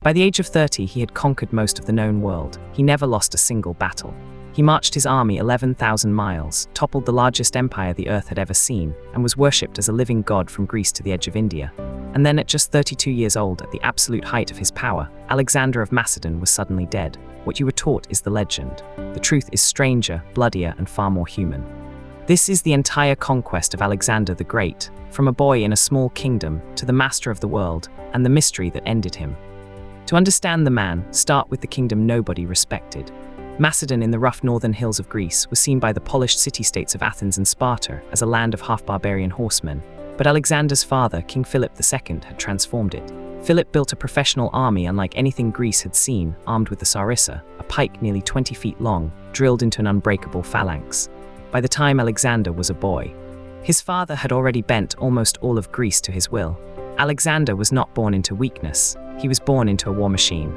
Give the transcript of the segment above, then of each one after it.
By the age of 30, he had conquered most of the known world. He never lost a single battle. He marched his army 11,000 miles, toppled the largest empire the earth had ever seen, and was worshipped as a living god from Greece to the edge of India. And then at just 32 years old, at the absolute height of his power, Alexander of Macedon was suddenly dead. What you were taught is the legend. The truth is stranger, bloodier, and far more human. This is the entire conquest of Alexander the Great, from a boy in a small kingdom to the master of the world, and the mystery that ended him. To understand the man, start with the kingdom nobody respected. Macedon, in the rough northern hills of Greece, was seen by the polished city-states of Athens and Sparta as a land of half-barbarian horsemen. But Alexander's father, King Philip II, had transformed it. Philip built a professional army unlike anything Greece had seen, armed with the sarissa, a pike nearly 20 feet long, drilled into an unbreakable phalanx. By the time Alexander was a boy, his father had already bent almost all of Greece to his will. Alexander was not born into weakness, he was born into a war machine.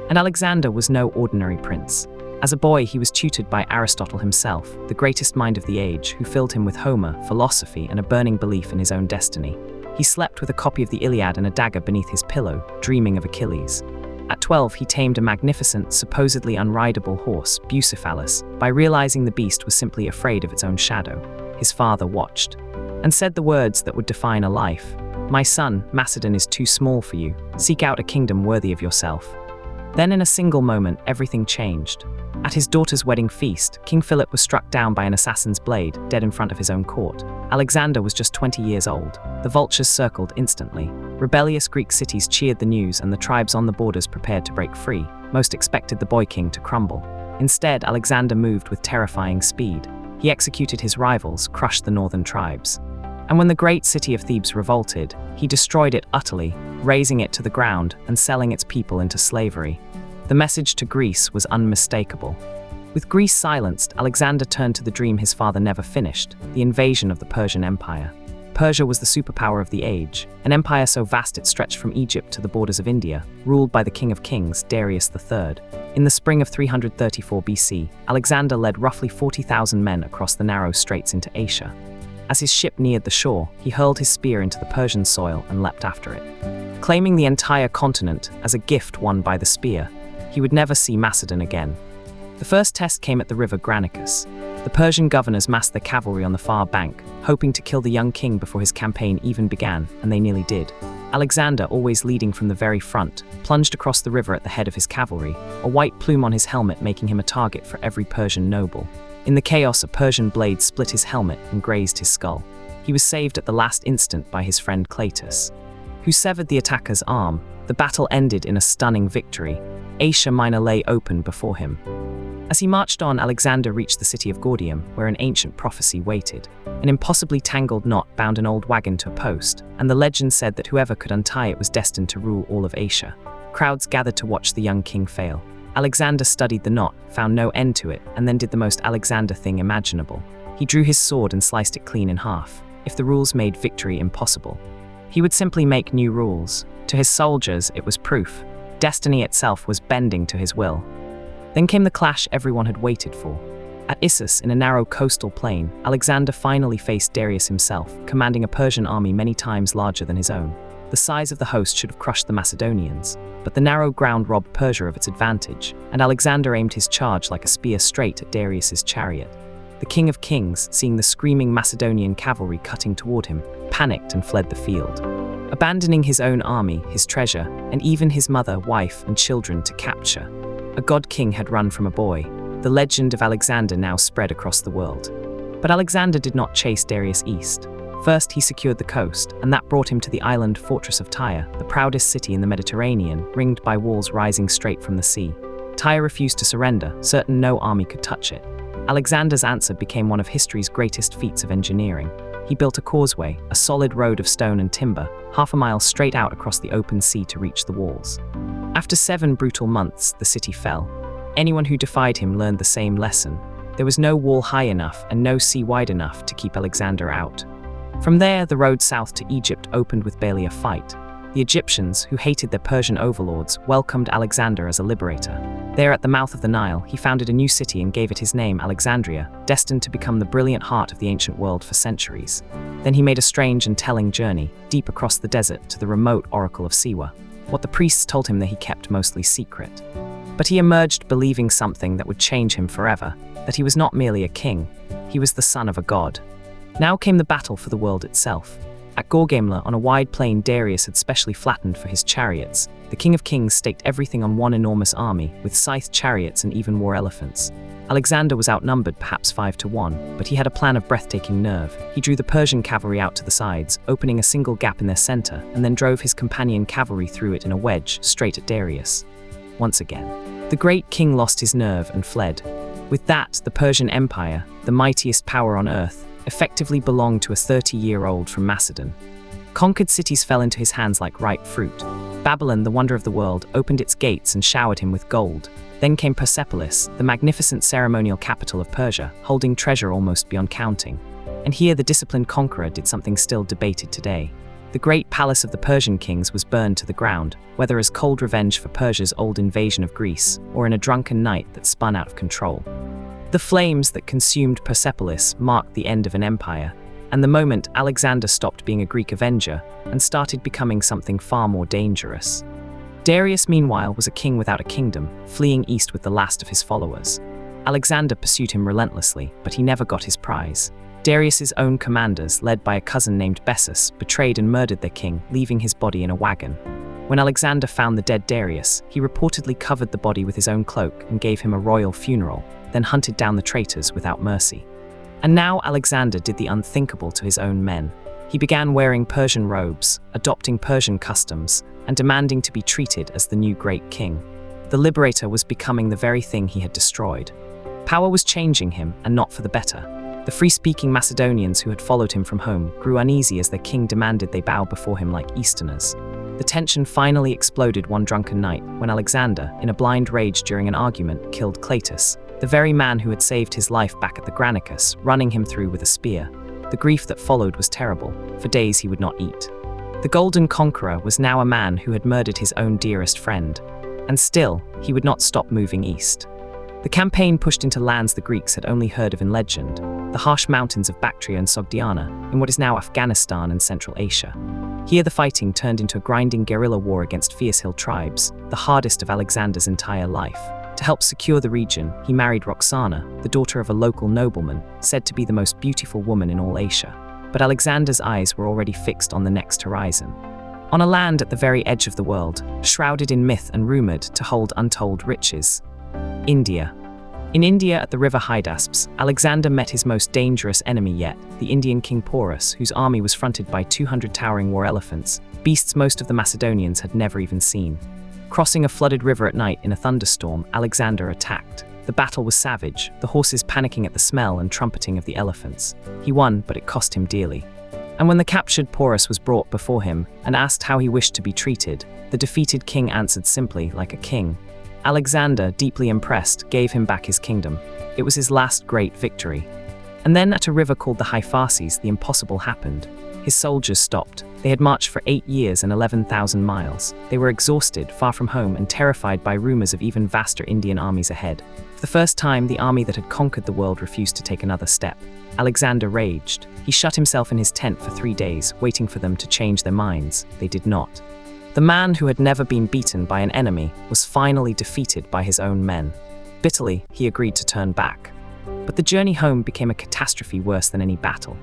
And Alexander was no ordinary prince. As a boy, he was tutored by Aristotle himself, the greatest mind of the age, who filled him with Homer, philosophy, and a burning belief in his own destiny. He slept with a copy of the Iliad and a dagger beneath his pillow, dreaming of Achilles. At 12, he tamed a magnificent, supposedly unrideable horse, Bucephalus. By realizing the beast was simply afraid of its own shadow, his father watched, and said the words that would define a life. "My son, Macedon is too small for you. Seek out a kingdom worthy of yourself." Then in a single moment, everything changed. At his daughter's wedding feast, King Philip was struck down by an assassin's blade, dead in front of his own court. Alexander was just 20 years old. The vultures circled instantly. Rebellious Greek cities cheered the news, and the tribes on the borders prepared to break free. Most expected the boy king to crumble. Instead, Alexander moved with terrifying speed. He executed his rivals, crushed the northern tribes. And when the great city of Thebes revolted, he destroyed it utterly, razing it to the ground and selling its people into slavery. The message to Greece was unmistakable. With Greece silenced, Alexander turned to the dream his father never finished, the invasion of the Persian Empire. Persia was the superpower of the age, an empire so vast it stretched from Egypt to the borders of India, ruled by the King of Kings, Darius III. In the spring of 334 BC, Alexander led roughly 40,000 men across the narrow straits into Asia. As his ship neared the shore, he hurled his spear into the Persian soil and leapt after it. Claiming the entire continent as a gift won by the spear, he would never see Macedon again. The first test came at the river Granicus. The Persian governors massed their cavalry on the far bank, hoping to kill the young king before his campaign even began, and they nearly did. Alexander, always leading from the very front, plunged across the river at the head of his cavalry, a white plume on his helmet making him a target for every Persian noble. In the chaos, a Persian blade split his helmet and grazed his skull. He was saved at the last instant by his friend Cleitus, who severed the attacker's arm. The battle ended in a stunning victory. Asia Minor lay open before him. As he marched on, Alexander reached the city of Gordian, where an ancient prophecy waited. An impossibly tangled knot bound an old wagon to a post, and the legend said that whoever could untie it was destined to rule all of Asia. Crowds gathered to watch the young king fail. Alexander studied the knot, found no end to it, and then did the most Alexander thing imaginable. He drew his sword and sliced it clean in half. If the rules made victory impossible, he would simply make new rules. To his soldiers, it was proof. Destiny itself was bending to his will. Then came the clash everyone had waited for. At Issus, in a narrow coastal plain, Alexander finally faced Darius himself, commanding a Persian army many times larger than his own. The size of the host should have crushed the Macedonians, but the narrow ground robbed Persia of its advantage, and Alexander aimed his charge like a spear straight at Darius's chariot. The King of Kings, seeing the screaming Macedonian cavalry cutting toward him, panicked and fled the field, abandoning his own army, his treasure, and even his mother, wife, and children to capture. A god king had run from a boy. The legend of Alexander now spread across the world. But Alexander did not chase Darius east. First, he secured the coast, and that brought him to the island fortress of Tyre, the proudest city in the Mediterranean, ringed by walls rising straight from the sea. Tyre refused to surrender, certain no army could touch it. Alexander's answer became one of history's greatest feats of engineering. He built a causeway, a solid road of stone and timber, half a mile straight out across the open sea to reach the walls. After 7 brutal months, the city fell. Anyone who defied him learned the same lesson. There was no wall high enough and no sea wide enough to keep Alexander out. From there, the road south to Egypt opened with barely a fight. The Egyptians, who hated their Persian overlords, welcomed Alexander as a liberator. There at the mouth of the Nile, he founded a new city and gave it his name, Alexandria, destined to become the brilliant heart of the ancient world for centuries. Then he made a strange and telling journey, deep across the desert to the remote Oracle of Siwa. what the priests told him that he kept mostly secret. But he emerged believing something that would change him forever, that he was not merely a king, he was the son of a god. Now came the battle for the world itself. At Gaugamela, on a wide plain Darius had specially flattened for his chariots, the King of Kings staked everything on one enormous army, with scythed chariots and even war elephants. Alexander was outnumbered perhaps 5-1, but he had a plan of breathtaking nerve. He drew the Persian cavalry out to the sides, opening a single gap in their center, and then drove his companion cavalry through it in a wedge, straight at Darius. Once again, the great king lost his nerve and fled. With that, the Persian Empire, the mightiest power on earth, effectively belonged to a 30-year-old from Macedon. Conquered cities fell into his hands like ripe fruit. Babylon, the wonder of the world, opened its gates and showered him with gold. Then came Persepolis, the magnificent ceremonial capital of Persia, holding treasure almost beyond counting. And here the disciplined conqueror did something still debated today. The great palace of the Persian kings was burned to the ground, whether as cold revenge for Persia's old invasion of Greece, or in a drunken night that spun out of control. The flames that consumed Persepolis marked the end of an empire, and the moment Alexander stopped being a Greek avenger and started becoming something far more dangerous. Darius, meanwhile, was a king without a kingdom, fleeing east with the last of his followers. Alexander pursued him relentlessly, but he never got his prize. Darius's own commanders, led by a cousin named Bessus, betrayed and murdered their king, leaving his body in a wagon. When Alexander found the dead Darius, he reportedly covered the body with his own cloak and gave him a royal funeral, then hunted down the traitors without mercy. And now Alexander did the unthinkable to his own men. He began wearing Persian robes, adopting Persian customs, and demanding to be treated as the new great king. The liberator was becoming the very thing he had destroyed. Power was changing him, and not for the better. The free-speaking Macedonians who had followed him from home grew uneasy as their king demanded they bow before him like Easterners. The tension finally exploded one drunken night when Alexander, in a blind rage during an argument, killed Cleitus, the very man who had saved his life back at the Granicus, running him through with a spear. The grief that followed was terrible. For days he would not eat. The Golden Conqueror was now a man who had murdered his own dearest friend. And still, he would not stop moving east. The campaign pushed into lands the Greeks had only heard of in legend, the harsh mountains of Bactria and Sogdiana, in what is now Afghanistan and Central Asia. Here the fighting turned into a grinding guerrilla war against fierce hill tribes, the hardest of Alexander's entire life. To help secure the region, he married Roxana, the daughter of a local nobleman, said to be the most beautiful woman in all Asia. But Alexander's eyes were already fixed on the next horizon. On a land at the very edge of the world, shrouded in myth and rumored to hold untold riches. India. In India at the river Hydaspes, Alexander met his most dangerous enemy yet, the Indian king Porus, whose army was fronted by 200 towering war elephants, beasts most of the Macedonians had never even seen. Crossing a flooded river at night in a thunderstorm, Alexander attacked. The battle was savage, the horses panicking at the smell and trumpeting of the elephants. He won, but it cost him dearly. And when the captured Porus was brought before him and asked how he wished to be treated, the defeated king answered simply, like a king. Alexander, deeply impressed, gave him back his kingdom. It was his last great victory. And then at a river called the Hyphasis, the impossible happened. His soldiers stopped. They had marched for 8 years and 11,000 miles. They were exhausted, far from home, and terrified by rumors of even vaster Indian armies ahead. For the first time, the army that had conquered the world refused to take another step. Alexander raged. He shut himself in his tent for 3 days, waiting for them to change their minds. They did not. The man who had never been beaten by an enemy was finally defeated by his own men. Bitterly, he agreed to turn back. But the journey home became a catastrophe worse than any battle.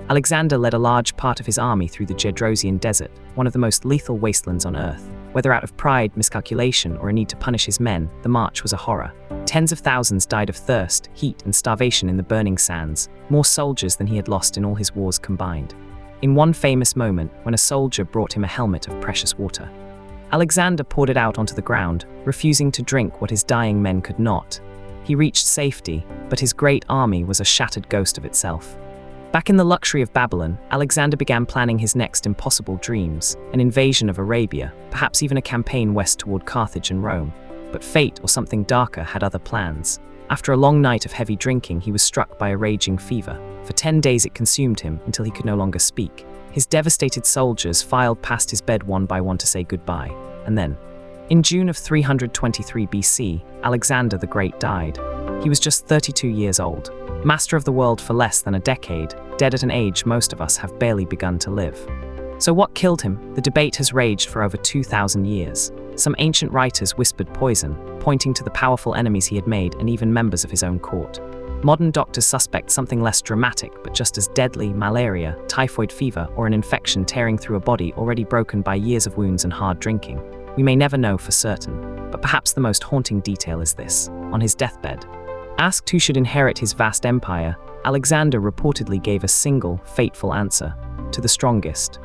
Alexander led a large part of his army through the Gedrosian Desert, one of the most lethal wastelands on earth. Whether out of pride, miscalculation, or a need to punish his men, the march was a horror. Tens of thousands died of thirst, heat, and starvation in the burning sands, more soldiers than he had lost in all his wars combined. In one famous moment, when a soldier brought him a helmet of precious water, Alexander poured it out onto the ground, refusing to drink what his dying men could not. He reached safety, but his great army was a shattered ghost of itself. Back in the luxury of Babylon, Alexander began planning his next impossible dreams, an invasion of Arabia, perhaps even a campaign west toward Carthage and Rome. But fate, or something darker, had other plans. After a long night of heavy drinking, he was struck by a raging fever. For 10 days it consumed him until he could no longer speak. His devastated soldiers filed past his bed one by one to say goodbye. And then, in June of 323 BC, Alexander the Great died. He was just 32 years old, master of the world for less than a decade, dead at an age most of us have barely begun to live. So what killed him? The debate has raged for over 2,000 years. Some ancient writers whispered poison, pointing to the powerful enemies he had made and even members of his own court. Modern doctors suspect something less dramatic but just as deadly: malaria, typhoid fever, or an infection tearing through a body already broken by years of wounds and hard drinking. We may never know for certain, but perhaps the most haunting detail is this: on his deathbed, asked who should inherit his vast empire, Alexander reportedly gave a single, fateful answer: to the strongest.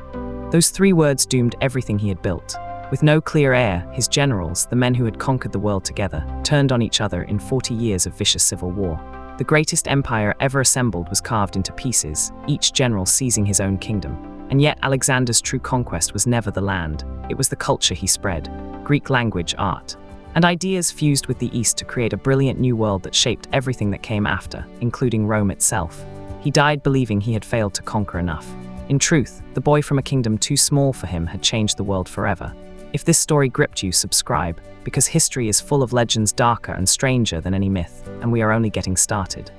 Those 3 words doomed everything he had built. With no clear heir, his generals, the men who had conquered the world together, turned on each other in 40 years of vicious civil war. The greatest empire ever assembled was carved into pieces, each general seizing his own kingdom. And yet Alexander's true conquest was never the land, it was the culture he spread: Greek language, art, and ideas fused with the East to create a brilliant new world that shaped everything that came after, including Rome itself. He died believing he had failed to conquer enough. In truth, the boy from a kingdom too small for him had changed the world forever. If this story gripped you, subscribe, because history is full of legends darker and stranger than any myth, and we are only getting started.